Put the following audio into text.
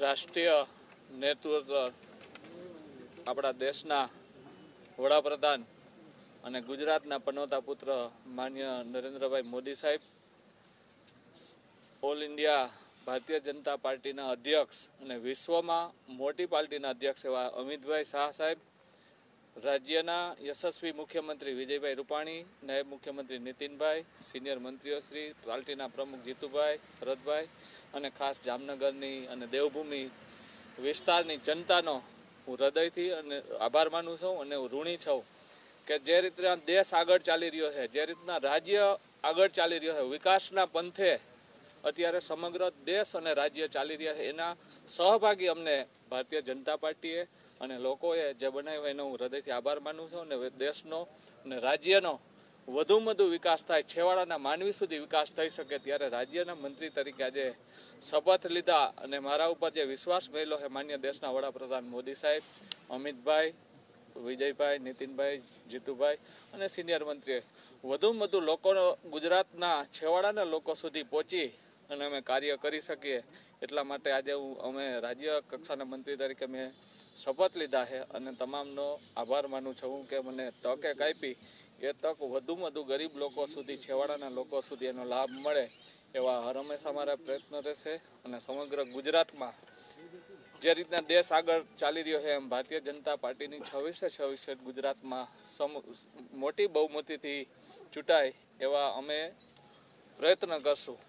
રાષ્ટ્રીય નેતૃત્વ આપણા દેશના વડાપ્રધાન અને ગુજરાતના પનોતા પુત્ર માન્ય નરેન્દ્રભાઈ મોદી સાહેબ, ઓલ ઇન્ડિયા ભારતીય જનતા પાર્ટીના અધ્યક્ષ અને વિશ્વમાં મોટી પાર્ટીના અધ્યક્ષ એવા અમિતભાઈ શાહ સાહેબ, રાજ્યના યશસ્વી મુખ્યમંત્રી વિજયભાઈ રૂપાણી, નાયબ મુખ્યમંત્રી નીતિનભાઈ, સિનિયર મંત્રીઓ શ્રી, પાર્ટીના પ્રમુખ જીતુભાઈ, ભરતભાઈ અને ખાસ જામનગરની અને દેવભૂમિ વિસ્તારની જનતાનો હું હૃદયથી અને આભાર માનું છું અને હું ઋણી છું કે જે રીતના દેશ આગળ ચાલી રહ્યો છે, જે રીતના રાજ્ય આગળ ચાલી રહ્યો છે, વિકાસના પંથે અત્યારે સમગ્ર દેશ અને રાજ્ય ચાલી રહ્યા છે, એના સહભાગી અમને ભારતીય જનતા પાર્ટીએ અને લોકોએ જે બનાવ્યો એનો હું હૃદયથી આભાર માનું છું અને દેશનો અને રાજ્યનો વધુમાં વધુ વિકાસ થાય, છેવાડાના માનવી સુધી વિકાસ થઈ શકે ત્યારે રાજ્યના મંત્રી તરીકે આજે શપથ લીધા અને મારા ઉપર જે વિશ્વાસ મેળ્યો છે માન્ય દેશના વડાપ્રધાન મોદી સાહેબ, અમિતભાઈ, વિજયભાઈ, નીતિનભાઈ, જીતુભાઈ અને સિનિયર મંત્રીએ વધુમાં વધુ લોકોનો ગુજરાતના છેવાડાના લોકો સુધી પહોંચી અને અમે કાર્ય કરી શકીએ એટલા માટે આજે અમે રાજ્ય કક્ષાના મંત્રી તરીકે મેં શપથ લીધા છે અને તમામનો આભાર માનું છું કે મને તકે આપી એ તક વધુમાં વધુ ગરીબ લોકો સુધી, છેવાડાના લોકો સુધી એનો લાભ મળે એવા હર હંમેશા મારા પ્રયત્નો રહેશે અને સમગ્ર ગુજરાતમાં જે રીતના દેશ આગળ ચાલી રહ્યો છે એમ ભારતીય જનતા પાર્ટીની 26 સીટ ગુજરાતમાં મોટી બહુમતીથી ચૂંટાય એવા અમે પ્રયત્ન કરશું.